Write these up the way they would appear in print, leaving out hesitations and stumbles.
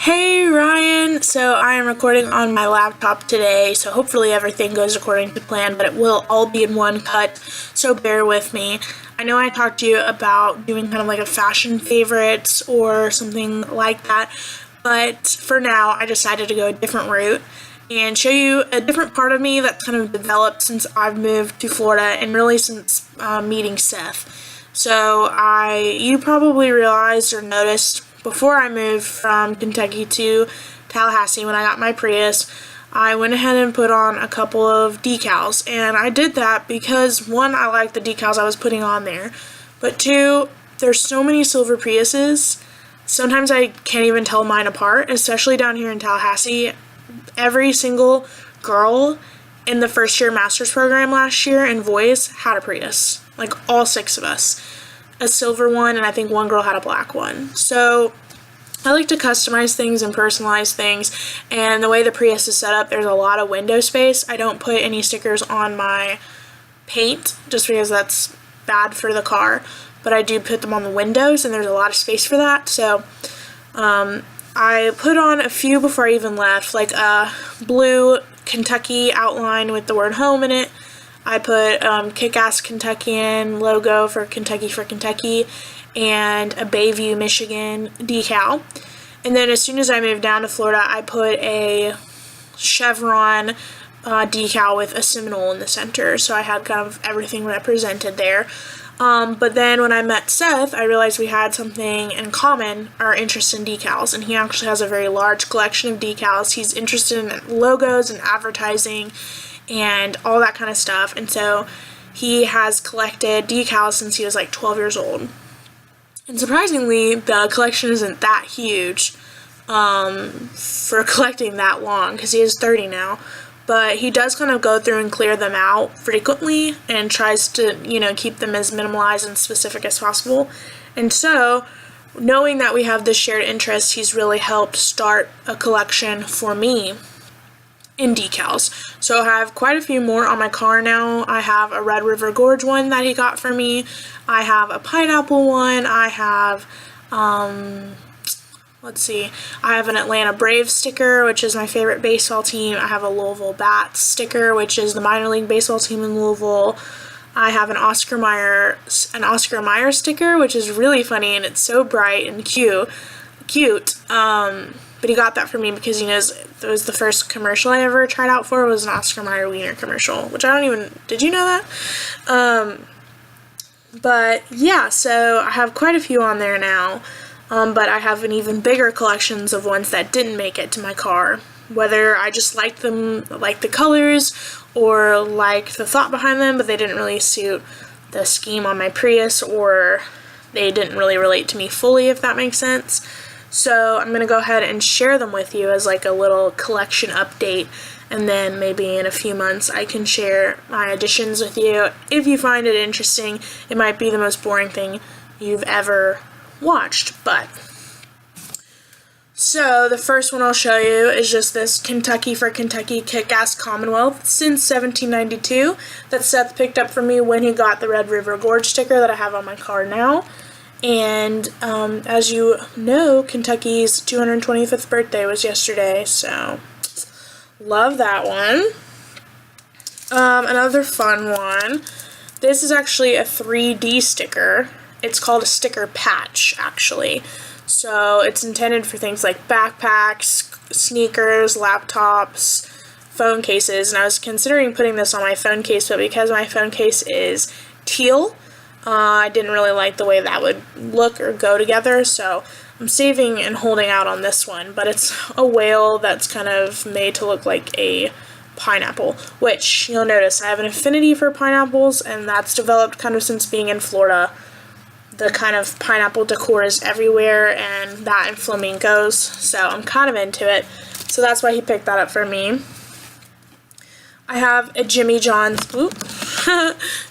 Hey Ryan, so I am recording on my laptop today, so hopefully everything goes according to plan, but it will all be in one cut, so bear with me. I know I talked to you about doing kind of like a fashion favorites or something like that, but for now I decided to go a different route and show you a different part of me that's kind of developed since I've moved to Florida and really since meeting Seth. You probably realized or noticed before I moved from Kentucky to Tallahassee when I got my Prius, I went ahead and put on a couple of decals. And I did that because, one, I liked the decals I was putting on there. But two, there's so many silver Priuses, sometimes I can't even tell mine apart, especially down here in Tallahassee. Every single girl in the first year master's program last year in voice had a Prius. Like all 6 of us. A silver one, and I think one girl had a black one. So I like to customize things and personalize things, and the way the Prius is set up, there's a lot of window space. I don't put any stickers on my paint just because that's bad for the car, but I do put them on the windows, and there's a lot of space for that. So I put on a few before I even left, like a blue Kentucky outline with the word home in it. I put Kick-Ass Kentuckian logo for Kentucky, and a Bayview, Michigan decal. And then as soon as I moved down to Florida, I put a chevron decal with a Seminole in the center. So I had kind of everything represented there. But then when I met Seth, I realized we had something in common, our interest in decals. And he actually has a very large collection of decals. He's interested in logos and advertising and all that kind of stuff. And so he has collected decals since he was like 12 years old. And surprisingly, the collection isn't that huge for collecting that long, because he is 30 now. But he does kind of go through and clear them out frequently and tries to, keep them as minimalized and specific as possible. And so, knowing that we have this shared interest, he's really helped start a collection for me in decals. So I have quite a few more on my car now. I have a Red River Gorge one that he got for me. I have a pineapple one. I have, I have an Atlanta Braves sticker, which is my favorite baseball team. I have a Louisville Bats sticker, which is the minor league baseball team in Louisville. I have an Oscar Mayer sticker, which is really funny, and it's so bright and cute. But he got that for me because he knows it was the first commercial I ever tried out for was an Oscar Mayer Wiener commercial, which did you know that? But yeah, so I have quite a few on there now, but I have an even bigger collections of ones that didn't make it to my car, whether I just liked them, like the colors, or liked the thought behind them, but they didn't really suit the scheme on my Prius, or they didn't really relate to me fully, if that makes sense. So I'm going to go ahead and share them with you as like a little collection update, and then maybe in a few months I can share my additions with you. If you find it interesting, it might be the most boring thing you've ever watched, but. So the first one I'll show you is just this Kentucky for Kentucky Kick-Ass Commonwealth since 1792 that Seth picked up for me when he got the Red River Gorge sticker that I have on my car now. And as you know, Kentucky's 225th birthday was yesterday, so love that one. Another fun one. This is actually a 3D sticker. It's called a sticker patch, actually. So it's intended for things like backpacks, sneakers, laptops, phone cases. And I was considering putting this on my phone case, but because my phone case is teal, I didn't really like the way that would look or go together, so I'm saving and holding out on this one. But it's a whale that's kind of made to look like a pineapple, which you'll notice I have an affinity for pineapples, and that's developed kind of since being in Florida. The kind of pineapple decor is everywhere, and that and flamingos, so I'm kind of into it. So that's why he picked that up for me. I have a Jimmy John's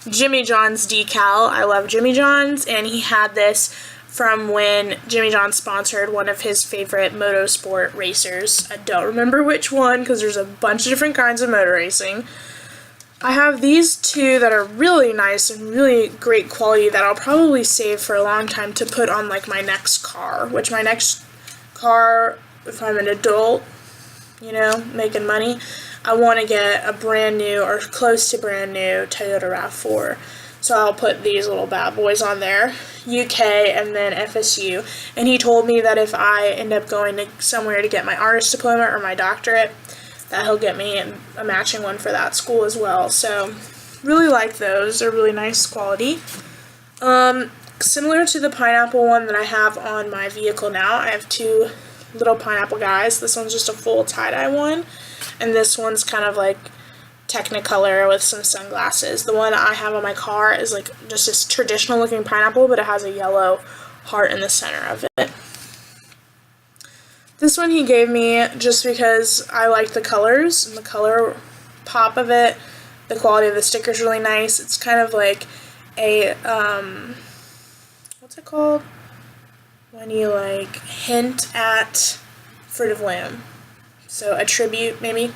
Jimmy John's decal. I love Jimmy John's, and he had this from when Jimmy John sponsored one of his favorite motorsport racers. I don't remember which one because there's a bunch of different kinds of motor racing. I have these two that are really nice and really great quality that I'll probably save for a long time to put on like my next car, which my next car if I'm an adult, you know, making money, I want to get a brand new or close to brand new Toyota RAV4. So I'll put these little bad boys on there, UK and then FSU. And he told me that if I end up going to somewhere to get my artist diploma or my doctorate, that he'll get me a matching one for that school as well. So really like those. They're really nice quality. Similar to the pineapple one that I have on my vehicle now, I have two little pineapple guys. This one's just a full tie-dye one, and this one's kind of like Technicolor with some sunglasses. The one I have on my car is like just this traditional looking pineapple, but it has a yellow heart in the center of it. This one he gave me just because I like the colors and the color pop of it. The quality of the sticker is really nice. It's kind of like a, what's it called? When you like hint at Fruit of Lamb. So a tribute, maybe.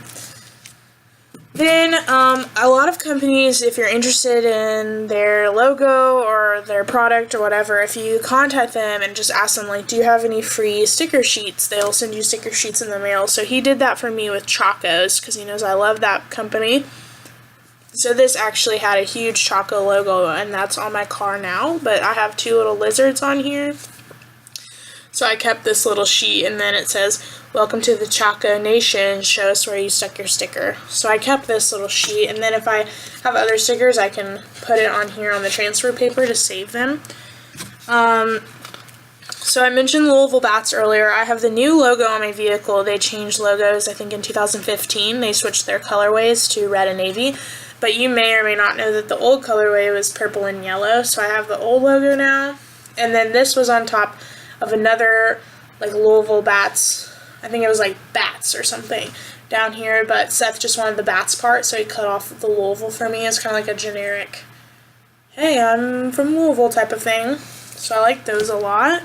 Then a lot of companies, if you're interested in their logo or their product or whatever, if you contact them and just ask them, like, do you have any free sticker sheets, they'll send you sticker sheets in the mail. So he did that for me with Chacos because he knows I love that company. So this actually had a huge Choco logo, and that's on my car now, but I have two little lizards on here. So I kept this little sheet, and then it says, welcome to the Choco Nation, show us where you stuck your sticker. So I kept this little sheet, and then if I have other stickers, I can put it on here on the transfer paper to save them. So I mentioned Louisville bats earlier. I have the new logo on my vehicle. They changed logos, I think, in 2015. They switched their colorways to red and navy. But you may or may not know that the old colorway was purple and yellow. So I have the old logo now. And then this was on top of another, like, Louisville bats. I think it was like bats or something down here. But Seth just wanted the bats part, so he cut off the Louisville for me. It's kind of like a generic, hey, I'm from Louisville type of thing. So I like those a lot.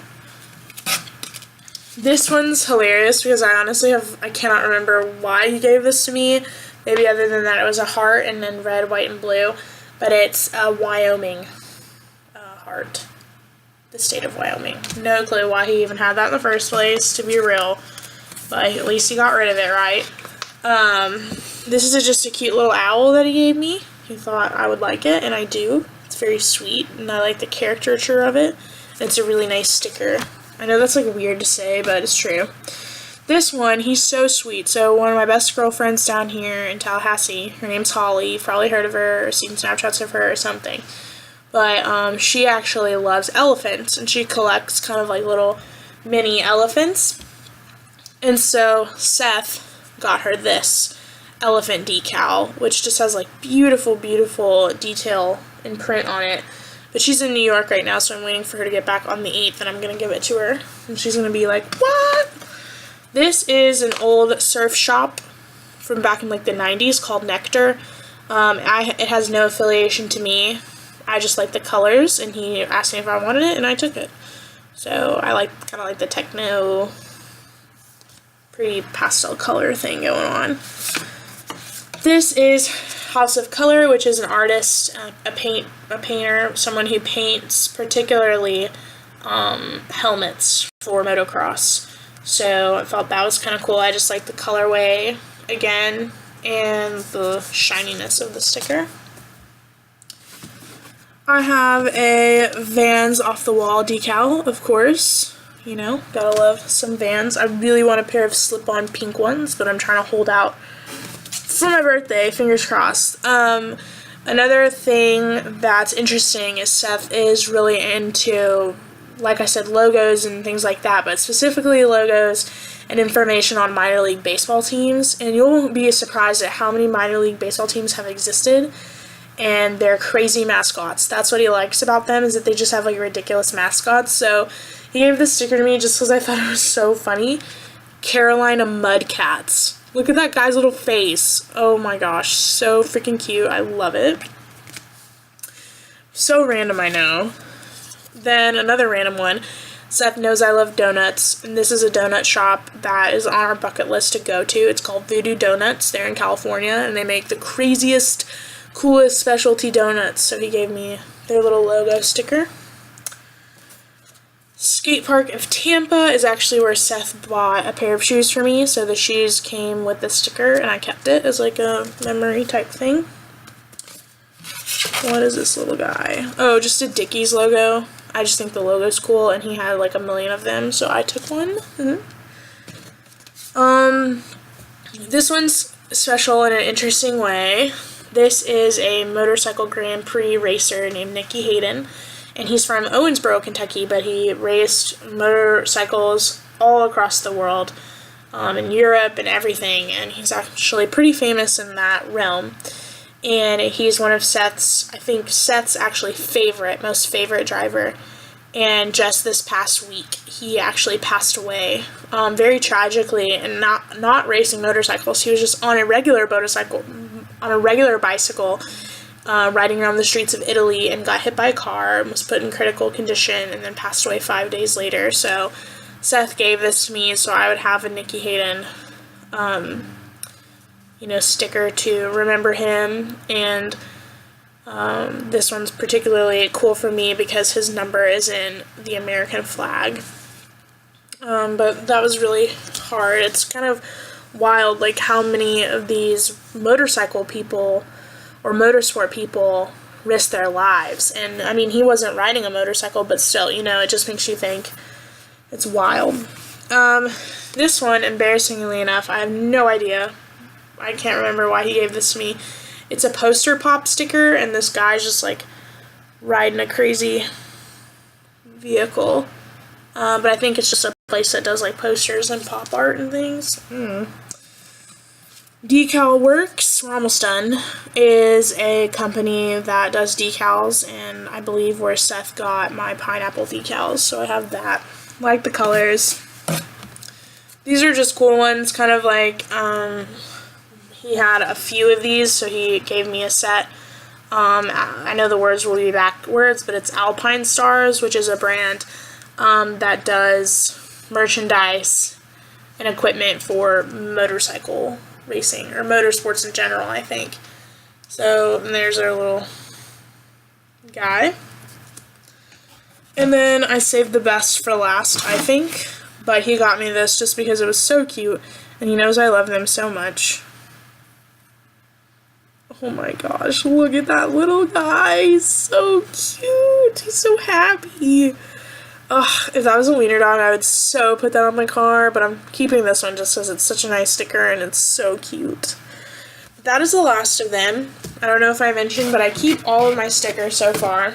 This one's hilarious because I cannot remember why he gave this to me. Maybe other than that it was a heart and then red, white, and blue. But it's a Wyoming heart. The state of Wyoming. No clue why he even had that in the first place, to be real. But at least he got rid of it, right? This is just a cute little owl that he gave me. He thought I would like it, and I do. It's very sweet, and I like the caricature of it. It's a really nice sticker. I know that's like weird to say, but it's true. This one, he's so sweet. So one of my best girlfriends down here in Tallahassee, her name's Holly. You've probably heard of her or seen Snapchats of her or something. But she actually loves elephants, and she collects kind of like little mini elephants. And so Seth got her this elephant decal, which just has like beautiful, beautiful detail and print on it. But she's in New York right now, so I'm waiting for her to get back on the 8th, and I'm going to give it to her. And she's going to be like, what? This is an old surf shop from back in like the 90s called Nectar. It has no affiliation to me. I just like the colors, and he asked me if I wanted it, and I took it. So I kind of like the techno, pretty pastel color thing going on. This is House of Color, which is an artist, a painter, someone who paints particularly helmets for motocross. So I thought that was kind of cool. I just like the colorway again and the shininess of the sticker. I have a Vans Off the Wall decal, of course. You know, gotta love some Vans. I really want a pair of slip-on pink ones, but I'm trying to hold out for my birthday, fingers crossed. Another thing that's interesting is Seth is really into, like I said, logos and things like that, but specifically logos and information on minor league baseball teams. And you'll be surprised at how many minor league baseball teams have existed and their crazy mascots. That's what he likes about them, is that they just have like ridiculous mascots. So he gave this sticker to me just because I thought it was so funny. Carolina Mudcats. Look at that guy's little face. Oh my gosh, so freaking cute. I love it. So random, I know. Then another random one. Seth knows I love donuts, and this is a donut shop that is on our bucket list to go to. It's called Voodoo Donuts. They're in California, and they make the craziest, coolest specialty donuts. So he gave me their little logo sticker. Skate Park of Tampa is actually where Seth bought a pair of shoes for me, so the shoes came with the sticker and I kept it as like a memory type thing. What is this little guy? Oh, just a Dickies logo. I just think the logo's cool, and he had like a million of them, so I took one. This one's special in an interesting way. This is a motorcycle Grand Prix racer named Nicky Hayden, and he's from Owensboro, Kentucky, but he raced motorcycles all across the world, in Europe and everything, and he's actually pretty famous in that realm. And he's one of Seth's, I think Seth's actually most favorite driver. And just this past week, he actually passed away, very tragically, and not racing motorcycles. He was just on a regular bicycle, riding around the streets of Italy, and got hit by a car and was put in critical condition, and then passed away 5 days later. So Seth gave this to me so I would have a Nicky Hayden, sticker to remember him. And this one's particularly cool for me because his number is in the American flag. But that was really hard. It's kind of wild, like, how many of these motorcycle people or motorsport people risk their lives. And, I mean, he wasn't riding a motorcycle, but still, it just makes you think. It's wild. This one, embarrassingly enough, I have no idea. I can't remember why he gave this to me. It's a poster pop sticker, and this guy's just, like, riding a crazy vehicle. But I think it's just a place that does, like, posters and pop art and things. Decal Works, we're almost done, is a company that does decals, and I believe where Seth got my pineapple decals, so I have that. Like the colors. These are just cool ones, kind of like, he had a few of these, so he gave me a set. I know the words will be backwards, but it's Alpine Stars, which is a brand that does merchandise and equipment for motorcycle racing, or motorsports in general, I think. So, and there's our little guy. And then I saved the best for last, I think. But he got me this just because it was so cute, and he knows I love them so much. Oh my gosh, look at that little guy. He's so cute. He's so happy. Ugh, if that was a wiener dog, I would so put that on my car, but I'm keeping this one just because it's such a nice sticker and it's so cute. That is the last of them. I don't know if I mentioned, but I keep all of my stickers so far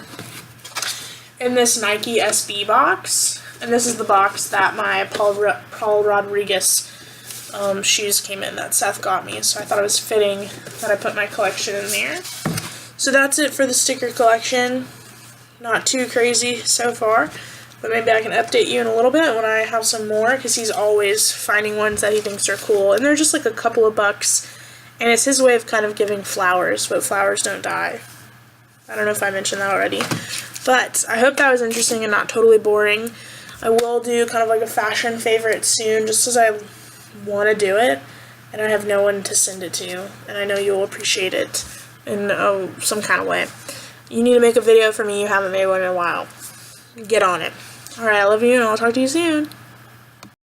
in this Nike SB box, and this is the box that my Paul Rodriguez shoes came in that Seth got me, so I thought it was fitting that I put my collection in there. So that's it for the sticker collection. Not too crazy so far, but maybe I can update you in a little bit when I have some more, because he's always finding ones that he thinks are cool, and they're just like a couple of bucks, and it's his way of kind of giving flowers, but flowers don't die. I don't know if I mentioned that already, but I hope that was interesting and not totally boring. I will do kind of like a fashion favorite soon, just as I want to do it, and I have no one to send it to, and I know you'll appreciate it in some kind of way. You need to make a video for me. You haven't made one in a while. Get on it. Alright, I love you, and I'll talk to you soon.